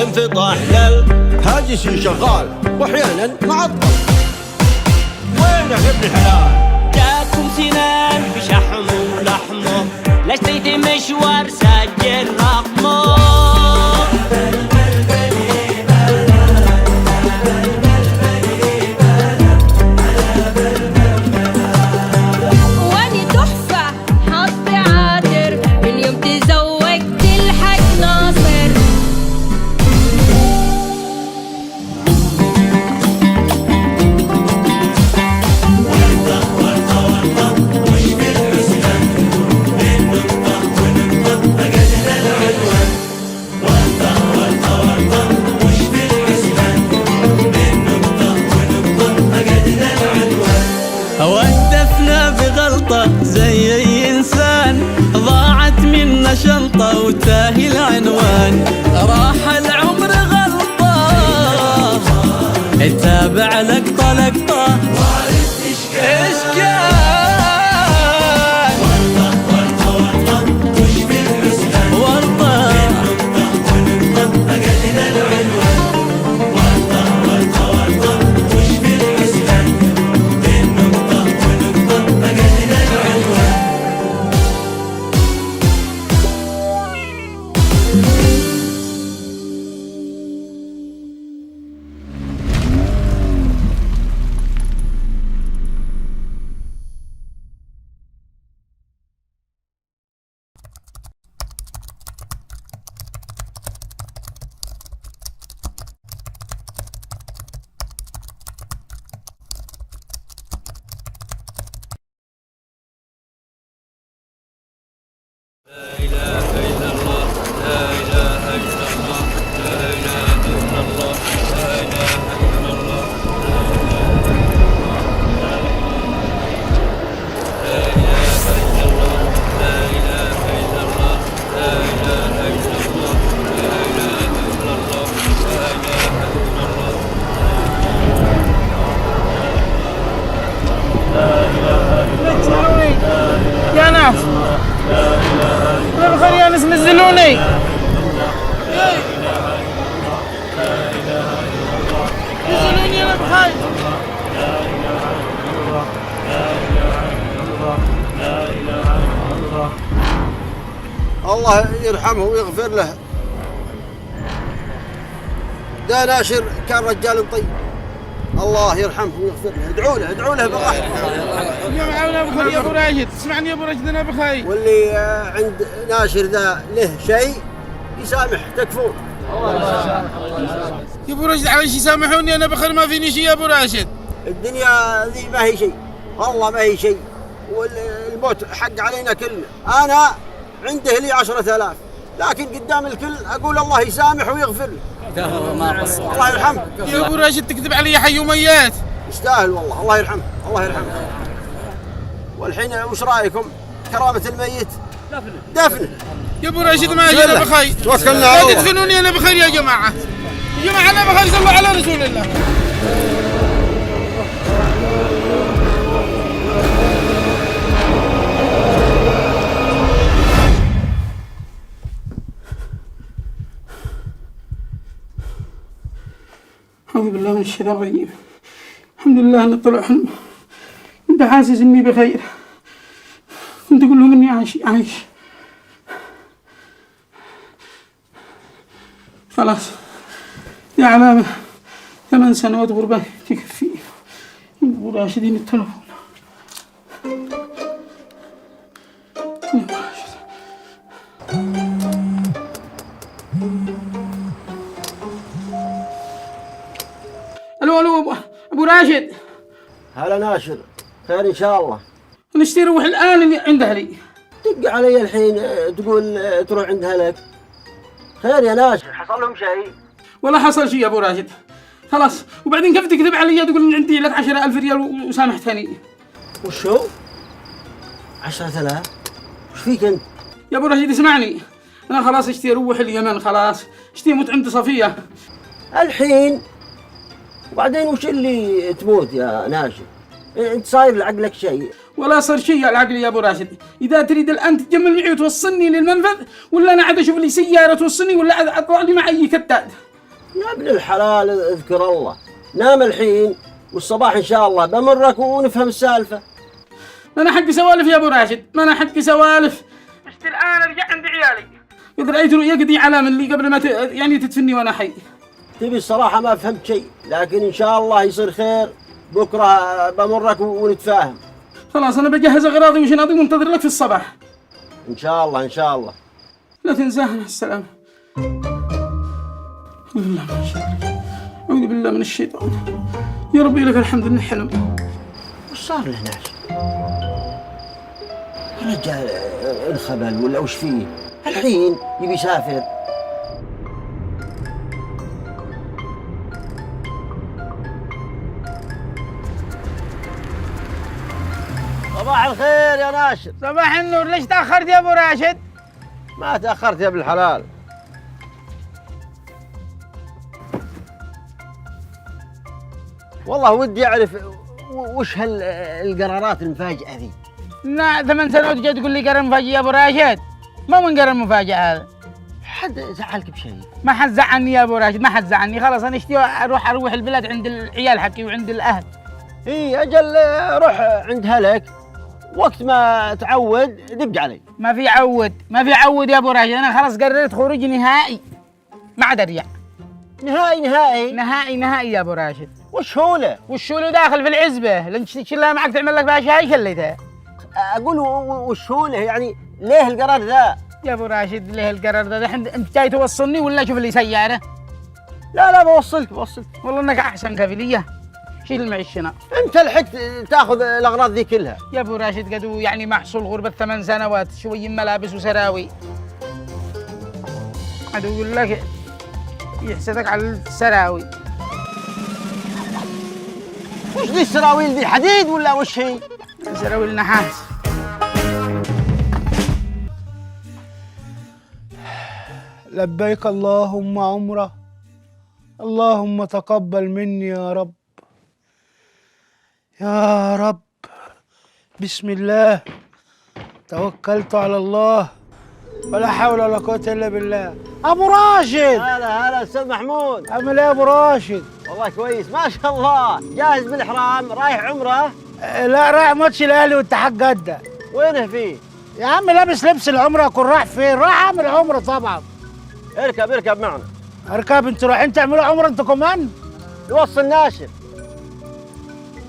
انفضاح هاجس شغال واحيانا معطل. وينك يا ابن الحلال؟ جاكم سنان بشحمه ولحمه، لشتيت مشوار سجل رقمه. واني تحفة حظ عاطر من يوم تزوجت الحاج ناصر. ودفنا بغلطة زي أي إنسان، ضاعت منا شنطة وتاهي العنوان. راح العمر غلطة اتابع لقطة لقطة إيش كان ورطة يا ناس انا بخير يا ناس نزلوني. نزلوني انا بخير. الله يرحمه ويغفر له. ده ناشر كان رجال طيب، الله يرحمه ويغفر له. ادعوا له ادعوا له بالرحمه. يا معاونا بخير يا ابو راشد، تسمعني يا ابو راشد انا بخير. واللي عند ناشر ذا له شيء يسامح تكفون. يا ابو راشد على شي سامحوني انا بخير، ما فيني شيء يا ابو راشد. الدنيا ذي ما هي شيء، والله ما هي شيء، والموت حق علينا كلنا. انا عنده لي 10,000 لكن قدام الكل اقول الله يسامح ويغفر له. الله يرحمه. يا ابو راشد تكذب علي حي وميات. يستاهل والله، الله يرحمه الله يرحمه. والحين وش رايكم؟ كرامة الميت دفنه. يا ابو راشد ماشي انا بخير. توكلنا لا على الله. تدفنوني انا بخير يا جماعه. يا جماعه انا بخير، صلوا على رسول الله. أعوذ بالله من الشيطان الرجيم. الحمد لله أن طلع حلم. كنت حاسس إني بخير، كنت أقول لهم إني عايش. خلاص يا عمامة 8 سنوات غربة تكفي. أبو راشدين التلفون. الو ابو راشد. هلا ناشر، خير ان شاء الله. نشتري روح الان اللي عند اهلي. دق علي الحين تقول تروح عند اهلك. خير يا ناشر، حصل لهم شيء؟ ولا حصل شيء يا ابو راشد، خلاص. وبعدين كيف تكذب علي تقول إن عندي لك 10,000 ريال وسامحتني؟ وشو؟ 10,000؟ وش فيك انت؟ يا ابو راشد اسمعني، انا خلاص اشتي اروح اليمن، خلاص اشتي مطعمة صفية الحين؟ وبعدين وش اللي تموت يا ناشر؟ انت صاير لعقلك شيء؟ ولا صار شيء على عقلي يا ابو راشد. اذا تريد الان تتجمل معي وتوصلني للمنفذ، ولا انا عاد اشوف لي سيارة توصلني، ولا عاد اطلع لي مع اي كتاد. يا ابن الحلال اذكر الله، نام الحين والصباح ان شاء الله بمرك ونفهم السالفة. ما انا حقي سوالف يا ابو راشد، ما انا حقي سوالف. اشتي الان ارجع عند عيالي. قد رأيت رؤيا قد على من لي قبل ما يعني تدفني وانا حي. تبي الصراحة ما فهمت شيء، لكن إن شاء الله يصير خير. بكرة بمرك ونتفاهم. خلاص أنا بجهز أغراضي وشنطي ومنتظر لك في الصباح. إن شاء الله إن شاء الله. لا تنساها. مع السلامة. أعوذ بالله من الشيطان. يا ربي لك الحمد إنه حلم. وش صار له ناس؟ الرجال انخبل ولا وش فيه؟ الحين يبي يسافر. صباح الخير يا ناشر. صباح النور. ليش تأخرت يا أبو راشد؟ ما تأخرت يا ابن الحلال. والله ودي أعرف وش هالقرارات المفاجئة ذي. 8 سنوات جاي تقول لي قرار مفاجئ يا ابو راشد؟ ما من قرار مفاجئ هذا. حد زعلك بشيء؟ ما حد زعلني يا ابو راشد، ما حد زعلني. خلاص انا اشتي اروح البلاد عند العيال حقي وعند الاهل. اي اجل روح عند هلك، وقت ما تعود دق علي. ما في عود يا ابو راشد. انا خلاص قررت خروج نهائي، ما عاد ارجع. نهائي يا ابو راشد. وش هو له؟ وش هو له داخل في العزبه؟ لن تشيلها معك تعمل لك بها شاي خليتها. اقول وش هو له يعني؟ ليه القرار ذا؟ يا ابو راشد ليه القرار ذا؟ الحين انت جاي توصلني ولا شوف لي سياره؟ لا بوصلك. والله انك احسن كفيليه. شيل معي الشنط. انت لحقت تاخذ الاغراض ذي كلها؟ يا ابو راشد قدو يعني محصول غربة 8 سنوات، شوي ملابس وسراوي. عاد يقول لك يحسدك على السراوي. وش ذي السراويل ذي؟ حديد ولا وش هي؟ سراويل نحاس. لبيك اللهم عمره، اللهم تقبل مني يا رب. يا رب بسم الله توكلت على الله ولا حول ولا قوة إلا بالله. أبو راشد. هلا أستاذ محمود. عامل إيه يا أبو راشد؟ والله كويس ما شاء الله. جاهز بالإحرام رايح عمرة؟ لا رايح ماتش الأهلي والاتحاد جدة. وينه فيه؟ يا عم لابس لبس العمرة. أكون رايح فين؟ رايح أعمل عمرة طبعا. اركب معنا. اركب انتوا رايحين تعملوا عمرة انتوا كمان؟ يوصل ناشر.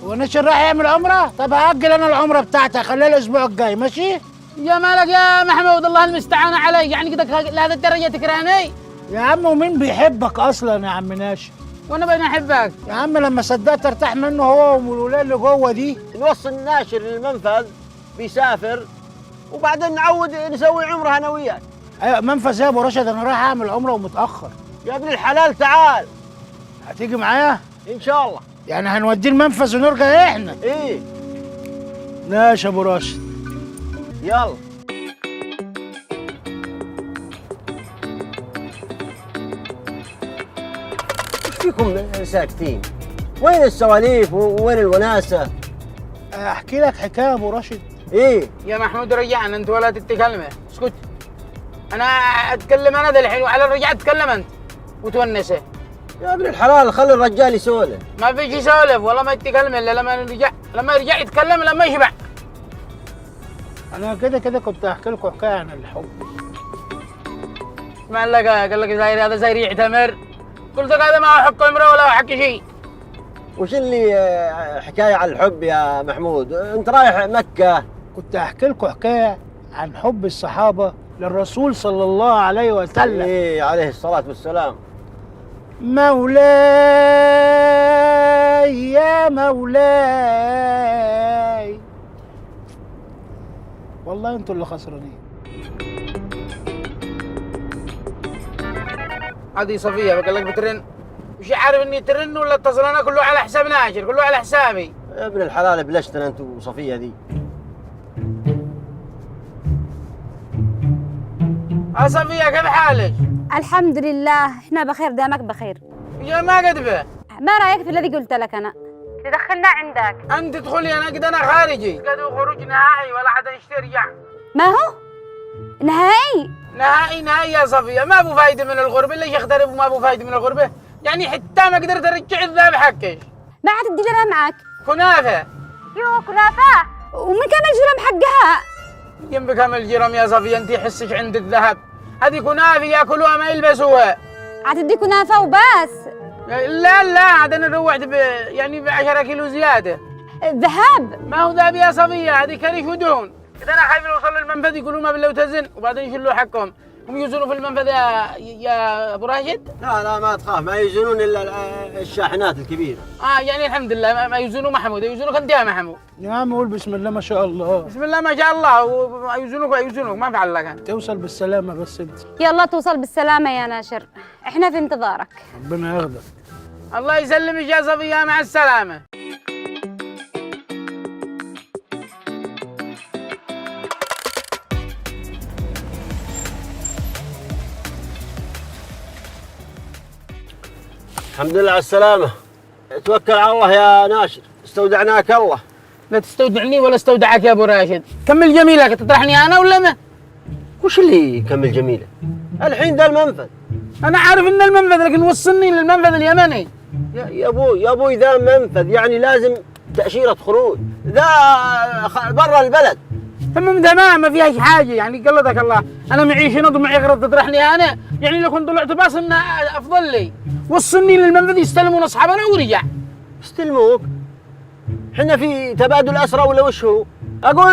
ونشر راح يعمل عمرة؟ طب هأجل أنا العمرة بتاعتي أخليها الأسبوع الجاي ماشي؟ يا مالك يا محمود، الله المستعان علي. يعني قدك لهذه الدرجة تكرهني؟ يا عم ومين بيحبك أصلا يا عم ناشر؟ وأنا بين أحبك يا عم لما صدقت ارتاح منه هو والولاد اللي جوه دي. نوصل ناشر للمنفذ بيسافر وبعدين نعود نسوي عمرة أنا وياك. أيوة منفذ يا أبو رشد، أنا رايح أعمل عمرة ومتأخر. يا ابن الحلال تعال. هتيجي معايا؟ إن شاء الله. يعني هنوديه المنفذ ونرجع إحنا؟ إيه. ماشي يا أبو راشد. يلا. ايش فيكم ساكتين؟ وين السواليف وين الوناسة؟ أحكي لك حكاية يا أبو راشد. إيه؟ يا محمود رجعنا أنت ولا تتكلم. اسكت. أنا أتكلم أنا ذا الحين وعلى الرجعة تتكلم أنت وتونسه. يا ابن الحلال خلي الرجال يسولف. ما فيش يسولف والله ما يتكلم إلا لما يرجع يتكلم لما يشبع. أنا كده كنت أحكي لكم حكاية عن الحب. ما قال لك زاير هذا زاير يعتمر. قلت لك هذا ما هو حق امرأة ولا هو حق شيء. وش اللي حكاية عن الحب يا محمود؟ أنت رايح مكة. كنت أحكي لكم حكاية عن حب الصحابة للرسول صلى الله عليه وسلم. إيه عليه الصلاة والسلام. مولاي مولاي. والله انتوا اللي خسرانين. هذه صفية بقول لك بترن، مش عارف اني ترن ولا اتصل انا كله على حساب ناشر، كله على حسابي. يا ابن الحلال بلشتنا انت وصفيه ذي. صفية كيف حالك؟ الحمد لله احنا بخير، دامك بخير. يا ما قدبه. ما رايك في الذي قلت لك انا؟ تدخلنا عندك. انت تدخلي انا قد انا خارجي. قد خروج نهائي ولا حدا يشتري. ما هو؟ نهائي. نهائي يا صفية، ما ابو فايدة من الغربة، ليش يختلف وما ابو فايدة من الغربة؟ يعني حتى ما قدرت ارجع الذهب حقك. ما عاد تدي لنا معك. كنافة. يو كنافة. ومن كم الجرم حقها؟ جنب كم الجرم يا صفية، انت حسك عندك ذهب. هذه كنافة ياكلوها ما يلبسوها. عاد تدي كنافة وبس. لا عاد انا روحت يعني ب 10 كيلو زيادة. ذهب. ما هو ذهب يا صفية، هذه كريش ودهون. إذا أنا خايف يوصل للمنفذ يقولوا ما بالله وتزن وبعدين يشيلوا حقهم، هم يوزنوا في المنفذ يا أبو راشد؟ لا ما تخاف، ما يوزنون الا الشاحنات الكبيرة. يعني الحمد لله ما يوزنوا محمود، يوزنوك أنت يا محمود. يا عم قول بسم الله ما شاء الله. بسم الله ما شاء الله، يوزنوك ما فعل لك. توصل بالسلامة بس انت. يلا توصل بالسلامة يا ناشر، احنا في انتظارك. ربنا ياخدك. الله يسلمك يا صفية، مع السلامة. الحمد لله على السلامة. توكل على الله يا ناشر، استودعناك الله. لا تستودعني ولا استودعك يا أبو راشد، كمل جميلك، تطرحني أنا ولا ما؟ وش اللي يكمل جميلة؟ الحين ذا المنفذ. أنا عارف إن المنفذ، لكن وصلني للمنفذ اليمني. يا ابوي ذا منفذ، يعني لازم تأشيرة خروج، ذا برا البلد. تمام ما فيهاش حاجة، يعني قلدك الله، أنا معي شنط ومعي غرض تطرحني أنا، يعني لو كنت طلعت باص إنه أفضل لي. وصلني للمنفذ يستلمون أصحابنا ورجع. استلموك؟ احنا في تبادل أسرى ولا وش هو؟ أقول